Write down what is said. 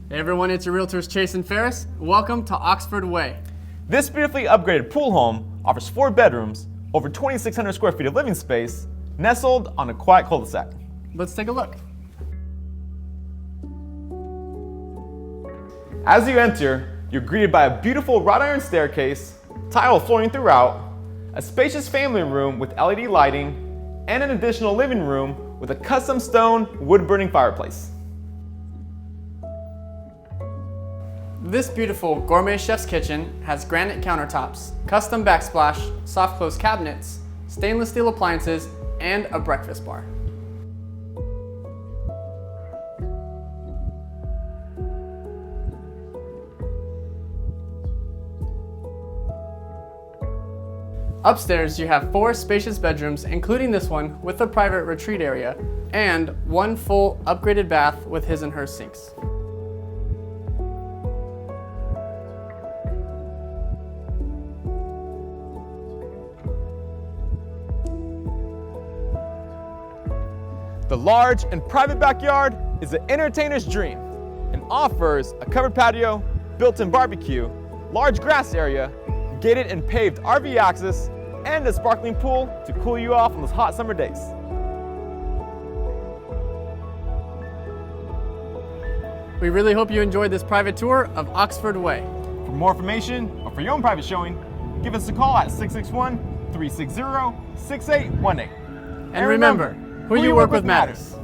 Hey everyone, it's your realtors Chase and Ferris. Welcome to Oxford Way. This beautifully upgraded pool home offers 4 bedrooms, over 2,600 square feet of living space, nestled on a quiet cul-de-sac. Let's take a look. As you enter, you're greeted by a beautiful wrought iron staircase, tile flooring throughout, a spacious family room with LED lighting, and an additional living room with a custom stone wood-burning fireplace. This beautiful gourmet chef's kitchen has granite countertops, custom backsplash, soft close cabinets, stainless steel appliances, and a breakfast bar. Upstairs, you have 4 spacious bedrooms, including this one with a private retreat area, and 1 full upgraded bath with his and her sinks. The large and private backyard is an entertainer's dream and offers a covered patio, built-in barbecue, large grass area, gated and paved RV access, and a sparkling pool to cool you off on those hot summer days. We really hope you enjoyed this private tour of Oxford Way. For more information or for your own private showing, give us a call at 661-360-6818. And remember, who you work with matters.